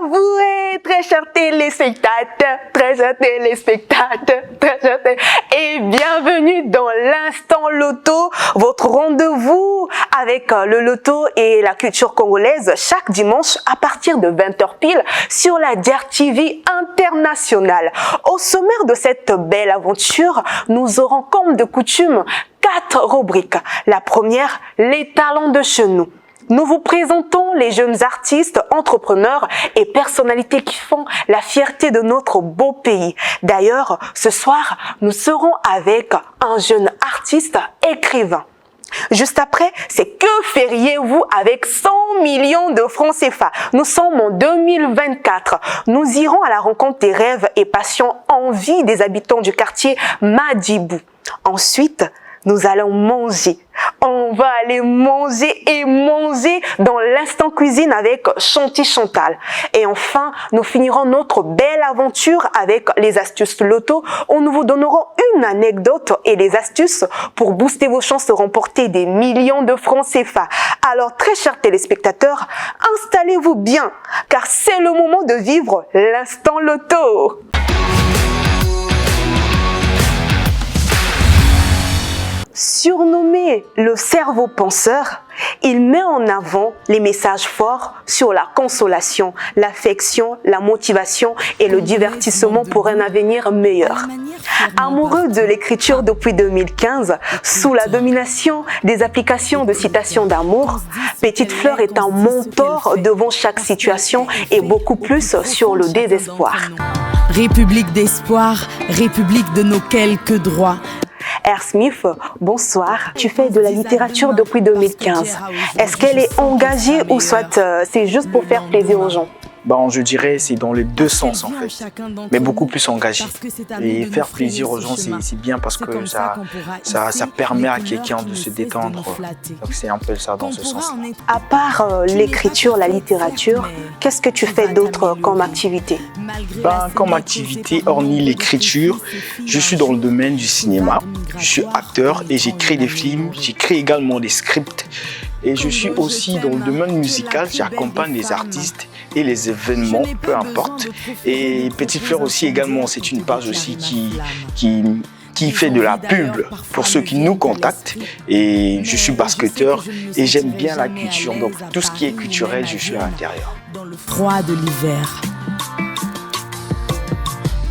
avouez, très chers téléspectateurs, et bienvenue dans l'Instant Loto, votre rendez-vous avec le loto et la culture congolaise chaque dimanche à partir de 20h pile sur la DIAR TV internationale. Au sommaire de cette belle aventure, nous aurons comme de coutume 4 rubriques. La première, les talents de chez nous. Nous vous présentons les jeunes artistes, entrepreneurs et personnalités qui font la fierté de notre beau pays. D'ailleurs, ce soir, nous serons avec un jeune artiste écrivain. Juste après, c'est que feriez-vous avec 100 millions de francs CFA? Nous sommes en 2024. Nous irons à la rencontre des rêves et passions envies des habitants du quartier Madibou. Ensuite, nous allons manger. On va aller manger et manger dans l'instant cuisine avec Chanty Chantal. Et enfin, nous finirons notre belle aventure avec les astuces loto où nous vous donnerons une anecdote et des astuces pour booster vos chances de remporter des millions de francs CFA. Alors, très chers téléspectateurs, installez-vous bien car c'est le moment de vivre l'instant loto. Surnommé le cerveau penseur, il met en avant les messages forts sur la consolation, l'affection, la motivation et le divertissement pour un avenir meilleur. Amoureux de l'écriture depuis 2015, sous la domination des applications de citation d'amour, Petite Fleur est un mentor devant chaque situation et beaucoup plus sur le désespoir. République d'espoir, république de nos quelques droits. R. Smith, bonsoir. Tu fais de la littérature depuis 2015. Est-ce qu'elle est engagée ou soit c'est juste pour faire plaisir aux gens? Bon, je dirais c'est dans les deux sens en fait, mais beaucoup plus engagé. Et faire plaisir aux gens, c'est bien parce que ça permet à quelqu'un de se détendre. Donc c'est un peu ça dans ce sens. À part l'écriture, la littérature, qu'est-ce que tu fais d'autre comme activité? Comme activité, hormis l'écriture, je suis dans le domaine du cinéma. Je suis acteur et j'écris des films, j'écris également des scripts. Et je suis aussi dans le domaine musical, j'accompagne les artistes et les événements, peu importe. Et Petite Fleur aussi également, c'est une page aussi qui fait de la pub pour ceux qui nous contactent. Et je suis basketteur et j'aime bien la culture. Donc tout ce qui est culturel, je suis à l'intérieur. Dans le froid de l'hiver.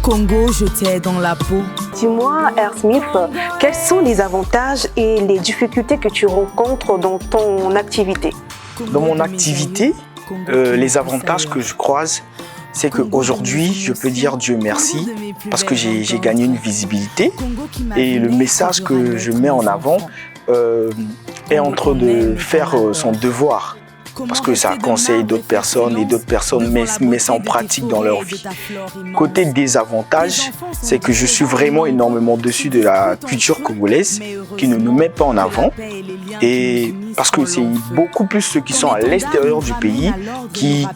Congo, je t'ai dans la peau. Dis-moi, R. Smith, quels sont les avantages et les difficultés que tu rencontres dans ton activité? Dans mon activité, les avantages que je croise, c'est qu'aujourd'hui, je peux dire Dieu merci parce que j'ai gagné une visibilité et le message que je mets en avant est en train de faire son devoir. Parce que ça conseille d'autres personnes et d'autres personnes mettent ça en pratique dans leur vie. Côté désavantage, c'est que je suis vraiment énormément dessus de la culture congolaise qui ne nous met pas en avant. Et parce que c'est beaucoup plus ceux qui sont à l'extérieur du pays qui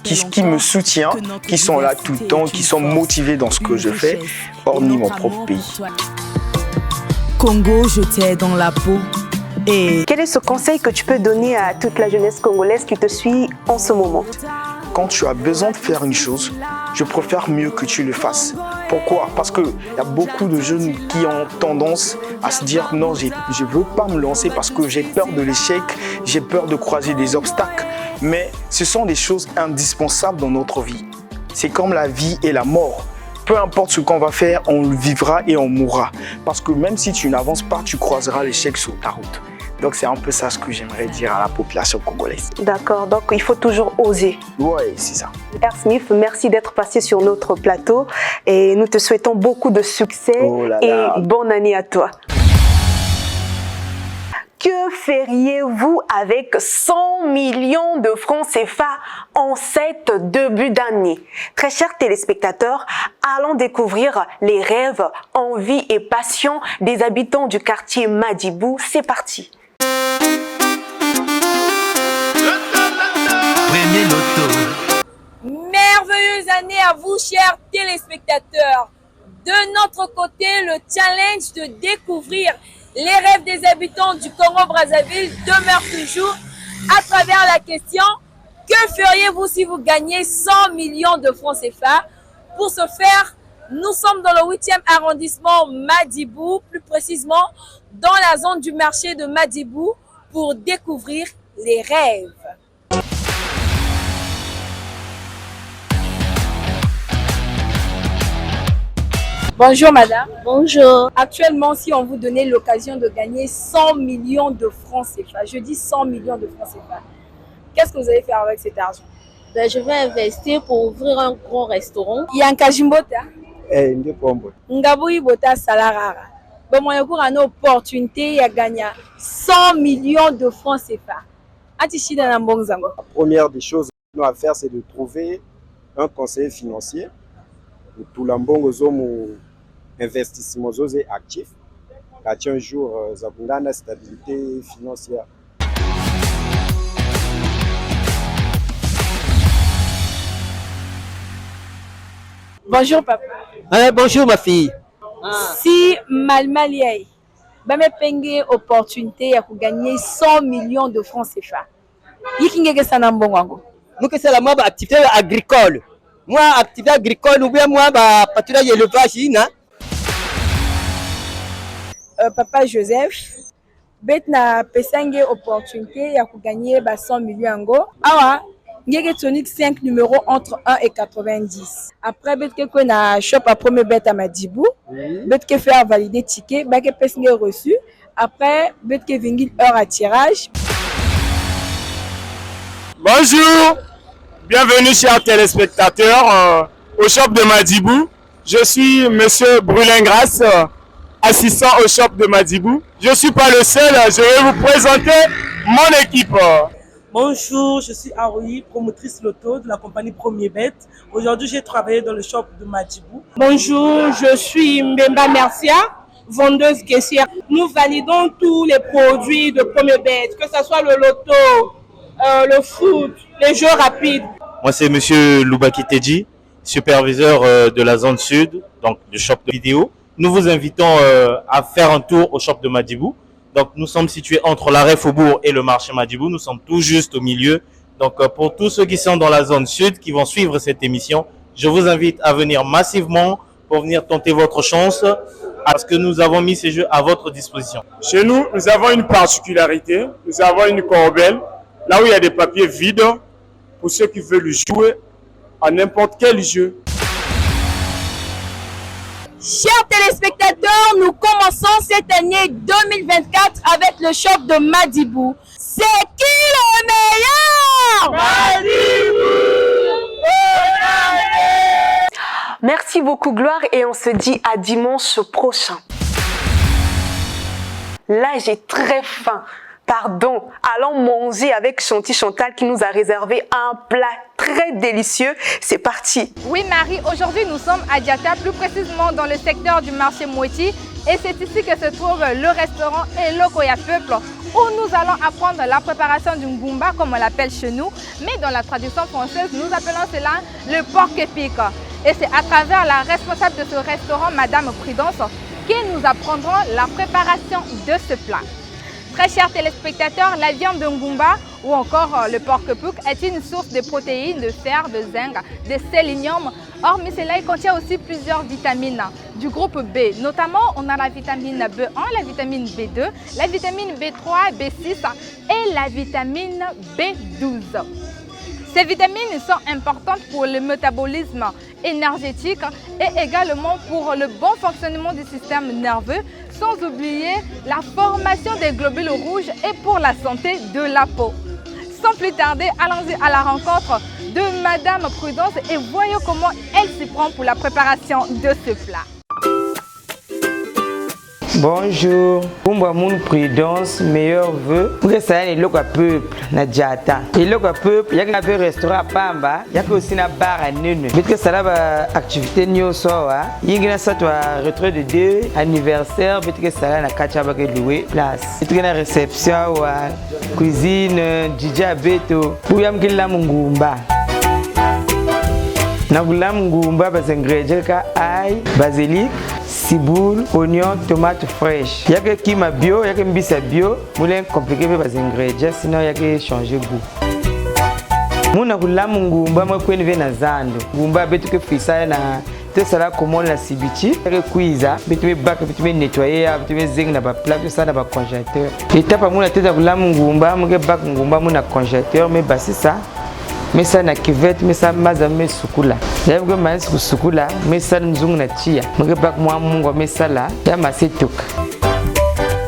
me soutiennent, qui sont là tout le temps, qui sont motivés dans ce que je fais, hormis mon propre pays. Congo, je t'ai dans la peau. Et quel est ce conseil que tu peux donner à toute la jeunesse congolaise qui te suit en ce moment? Quand tu as besoin de faire une chose, je préfère mieux que tu le fasses. Pourquoi? Parce qu'il y a beaucoup de jeunes qui ont tendance à se dire non, je ne veux pas me lancer parce que j'ai peur de l'échec, j'ai peur de croiser des obstacles. Mais ce sont des choses indispensables dans notre vie. C'est comme la vie et la mort. Peu importe ce qu'on va faire, on le vivra et on mourra. Parce que même si tu n'avances pas, tu croiseras l'échec sur ta route. Donc c'est un peu ça ce que j'aimerais dire à la population congolaise. D'accord, donc il faut toujours oser. Oui, c'est ça. R. Smith, merci d'être passé sur notre plateau et nous te souhaitons beaucoup de succès et bonne année à toi. Que feriez-vous avec 100 millions de francs CFA en cet début d'année? Très chers téléspectateurs, allons découvrir les rêves, envies et passions des habitants du quartier Madibou. C'est parti. Premier loto. Merveilleuse année à vous, chers téléspectateurs. De notre côté, le challenge de découvrir les rêves des habitants du Congo-Brazzaville demeure toujours à travers la question « Que feriez-vous si vous gagnez 100 millions de francs CFA? Pour ce faire, nous sommes dans le 8e arrondissement Madibou, plus précisément dans la zone du marché de Madibou, pour découvrir les rêves. Bonjour madame. Bonjour. Actuellement, si on vous donnait l'occasion de gagner 100 millions de francs CFA, je dis 100 millions de francs CFA, qu'est-ce que vous allez faire avec cet argent? Ben, je vais investir pour ouvrir un grand restaurant. Il y a un Kajimbota. Ndi pombo. Ngaboui Bota Salarara. Bon, moi, il y a une opportunité de gagner 100 millions de francs CFA. La première des choses qu'on a à faire, c'est de trouver un conseiller financier. Tout l'ambongo zomo investissement zosé actif. Là, un jour, zabundana stabilité financière. Bonjour papa. Bonjour ma fille. Si Malmaliaï, bah me penge opportunité à gagner 100 millions de francs CFA. Yikingeke sana mbongo. Nous que c'est la moi activité agricole. Moi activité agricole ou bien moi patrouille élevage ina. Papa Joseph, bet na pesenge opportunité à gagner 100 millions ngo. Awa Ngeke tonique 5 numéros entre 1 et 90. Après, bet que na shop à premier bet à Madibou, bet que faire valider ticket, bet que pesenge reçu. Après, bet que vingil heure à tirage. Bonjour, bienvenue chers téléspectateurs au shop de Madibou. Je suis monsieur Brulin-Grasse, assistant au shop de Madibou. Je ne suis pas le seul, je vais vous présenter mon équipe. Bonjour, je suis Aroui, promotrice loto de la compagnie Premier Bet. Aujourd'hui, j'ai travaillé dans le shop de Madibou. Bonjour, je suis Mbemba Mercia, vendeuse caissière. Nous validons tous les produits de Premier Bet, que ce soit le loto, le foot, les jeux rapides. Moi, c'est monsieur Loubaki Tedji, superviseur de la zone sud, donc du shop de vidéo. Nous vous invitons à faire un tour au shop de Madibou. Donc, nous sommes situés entre l'arrêt Faubourg et le marché Madibou. Nous sommes tout juste au milieu. Donc, pour tous ceux qui sont dans la zone sud, qui vont suivre cette émission, je vous invite à venir massivement pour venir tenter votre chance parce que nous avons mis ces jeux à votre disposition. Chez nous, nous avons une particularité. Nous avons une corbeille, là où il y a des papiers vides pour ceux qui veulent jouer à n'importe quel jeu. Chers téléspectateurs, nous commençons cette année 2024 avec le shop de Madibou. C'est qui le meilleur? Madibou! Merci beaucoup Gloire et on se dit à dimanche prochain. Là, j'ai très faim. Pardon, allons manger avec Chanty Chantal qui nous a réservé un plat très délicieux. C'est parti. Oui Marie, aujourd'hui nous sommes à Diata, plus précisément dans le secteur du marché Moueti. Et c'est ici que se trouve le restaurant Elokoya Peuple, où nous allons apprendre la préparation du ngumba, comme on l'appelle chez nous. Mais dans la tradition française, nous appelons cela le porc épic. Et c'est à travers la responsable de ce restaurant, Madame Prudence, que nous apprendrons la préparation de ce plat. Très chers téléspectateurs, la viande de ngumba ou encore le porc épic est une source de protéines, de fer, de zinc, de sélénium. Hormis cela, il contient aussi plusieurs vitamines du groupe B. Notamment, on a la vitamine B1, la vitamine B2, la vitamine B3, B6 et la vitamine B12. Ces vitamines sont importantes pour le métabolisme énergétique et également pour le bon fonctionnement du système nerveux, sans oublier la formation des globules rouges et pour la santé de la peau. Sans plus tarder, allons-y à la rencontre de Madame Prudence et voyons comment elle s'y prend pour la préparation de ce plat. Bonjour, Kumba Moun Prudence, meilleur vœu pour que ça ait le peuple na Diata. Et le peuple, il y a un restaurant à Pamba, il y a aussi un bar à Nune. Mais que ça a activité nyo soa, il y a un retrait de 2 anniversaire, mais que ça a Kachaba que louer place. Il y a une réception ou cuisine DJ Beto, pour y avoir la mungumba. Na ngumba bas ingrédients ka ail, basilic, ciboule, oignon, tomate fraîche. Il y a que kima bio, il y a que mbisa bio, moulin compliqué bas ingrédients sinon il y a que changer goût. Muna kulamu ngumba mwa kweni ve na zando. Ngumba betu ke fisa na te sala komona na sibiti. Ke kuiza betu be baka betu be nettoyer betu be zeng na ba plat ça na ba congélateur. Étape muna te za kulamu ngumba muke baka ngumba muna congélateur me basi ça. Mais ça na kivette mais ça maza me sukula. Ya muke mais sukula mais ça nzungu na tia. Muke baka mwa mungo mais ça la ya masetoka.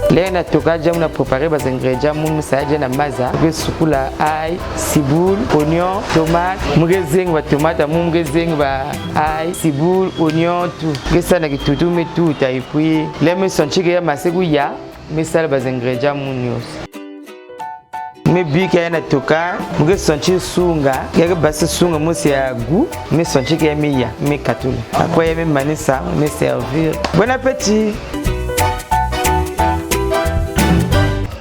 Leo na toka jamu na préparer bas ingrédients mun musaje na maza ke sukula ail, ciboule, oignon, tomate, mugezeng ba tomate mugezeng ba ail, ciboule, oignon tout. Que ça na kitutu me tout et puis les me sonchi ke ya maseku ya me sala bas ingrédients mun yos. Me bika ya na toka muge sonchi sunga ya basi sunga musi ya goût me sonchi ke ya me ya me katula. Après ya me manisa me servir. Bon appétit.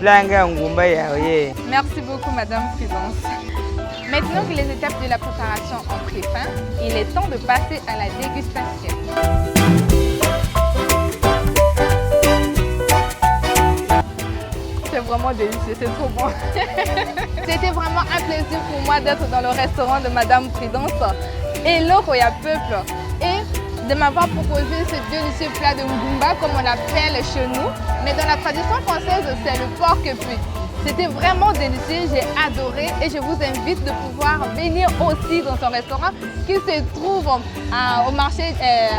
Merci beaucoup, Madame Prudence. Maintenant que les étapes de la préparation ont pris fin, il est temps de passer à la dégustation. C'est vraiment délicieux, c'est trop bon. C'était vraiment un plaisir pour moi d'être dans le restaurant de Madame Prudence et le Roya Peuple et de m'avoir proposé ce délicieux plat de ngumba comme on l'appelle chez nous. Mais dans la tradition française, c'est le porc cuit. C'était vraiment délicieux, j'ai adoré et je vous invite de pouvoir venir aussi dans son restaurant qui se trouve au marché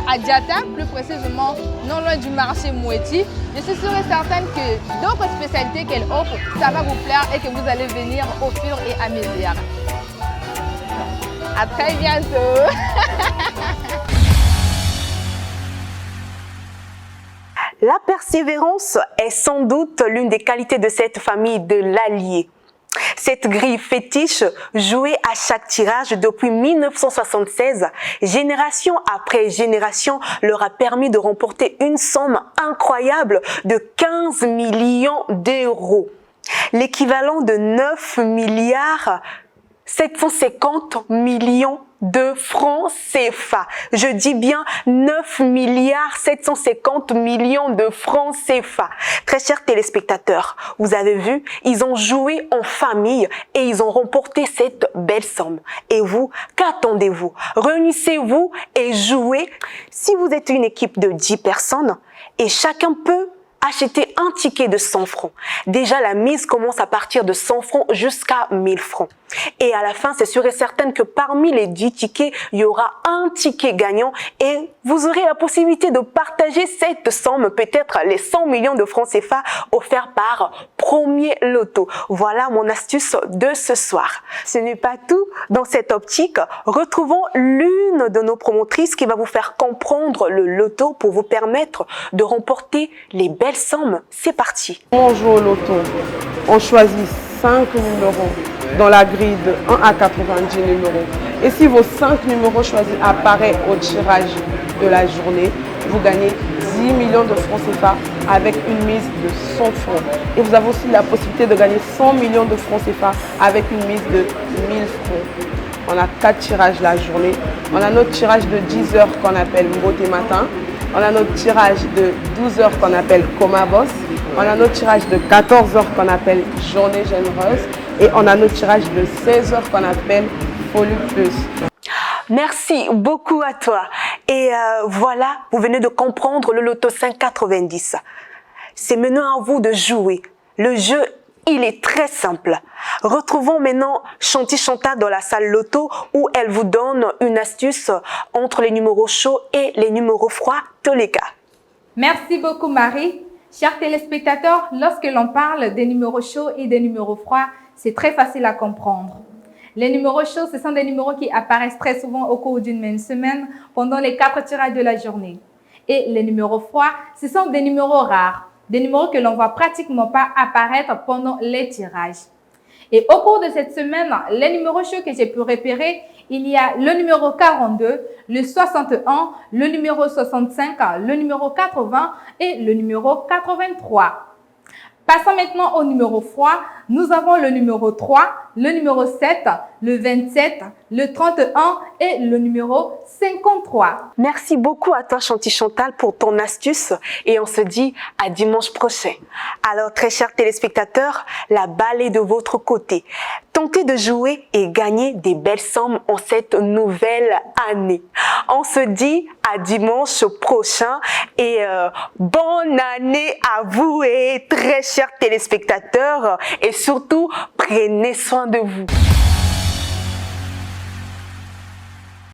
Adiata, plus précisément non loin du marché Moueti. Je suis sûre et certaine que d'autres spécialités qu'elle offre, ça va vous plaire et que vous allez venir au fur et à mesure. À très bientôt. La persévérance est sans doute l'une des qualités de cette famille de l'Allier. Cette grille fétiche, jouée à chaque tirage depuis 1976, génération après génération, leur a permis de remporter une somme incroyable de 15 millions d'euros. L'équivalent de 9 milliards 750 millions de francs CFA. Je dis bien 9 milliards 750 millions de francs CFA. Très chers téléspectateurs, vous avez vu, ils ont joué en famille et ils ont remporté cette belle somme. Et vous, qu'attendez-vous? Réunissez-vous et jouez. Si vous êtes une équipe de 10 personnes et chacun peut acheter un ticket de 100 francs. Déjà, la mise commence à partir de 100 francs jusqu'à 1000 francs. Et à la fin, c'est sûr et certain que parmi les 10 tickets, il y aura un ticket gagnant et vous aurez la possibilité de partager cette somme, peut-être les 100 millions de francs CFA offerts par Premier Loto. Voilà mon astuce de ce soir. Ce n'est pas tout. Dans cette optique, retrouvons l'une de nos promotrices qui va vous faire comprendre le loto pour vous permettre de remporter les belles sommes. C'est parti. On joue au loto. On choisit 5 numéros dans la grille de 1 à 90 numéros. Et si vos 5 numéros choisis apparaissent au tirage de la journée, vous gagnez 10 millions de francs CFA avec une mise de 100 francs. Et vous avez aussi la possibilité de gagner 100 millions de francs CFA avec une mise de 1000 francs. On a 4 tirages la journée. On a notre tirage de 10 heures qu'on appelle Beauté Matin. On a notre tirage de 12 heures qu'on appelle Coma Boss. On a notre tirage de 14 heures qu'on appelle Journée Généreuse. Et on a notre tirage de 16 heures qu'on appelle Folie Plus. Merci beaucoup à toi. Et voilà, vous venez de comprendre le loto 590. C'est maintenant à vous de jouer. Le jeu, il est très simple. Retrouvons maintenant Chanty Chanta dans la salle loto où elle vous donne une astuce entre les numéros chauds et les numéros froids, Toleka. Merci beaucoup Marie. Chers téléspectateurs, lorsque l'on parle des numéros chauds et des numéros froids, c'est très facile à comprendre. Les numéros chauds, ce sont des numéros qui apparaissent très souvent au cours d'une même semaine pendant les 4 tirages de la journée. Et les numéros froids, ce sont des numéros rares, des numéros que l'on ne voit pratiquement pas apparaître pendant les tirages. Et au cours de cette semaine, les numéros chauds que j'ai pu repérer, il y a le numéro 42, le 61, le numéro 65, le numéro 80 et le numéro 83. Passons maintenant au numéro froid. nous avons le numéro 3, le numéro 7, le 27, le 31 et le numéro 53. Merci beaucoup à toi Chanty Chantal pour ton astuce et on se dit à dimanche prochain. Alors très chers téléspectateurs, la balle est de votre côté. Tentez de jouer et gagner des belles sommes en cette nouvelle année. On se dit à dimanche prochain et bonne année à vous et très chers téléspectateurs et surtout prenez soin de vous.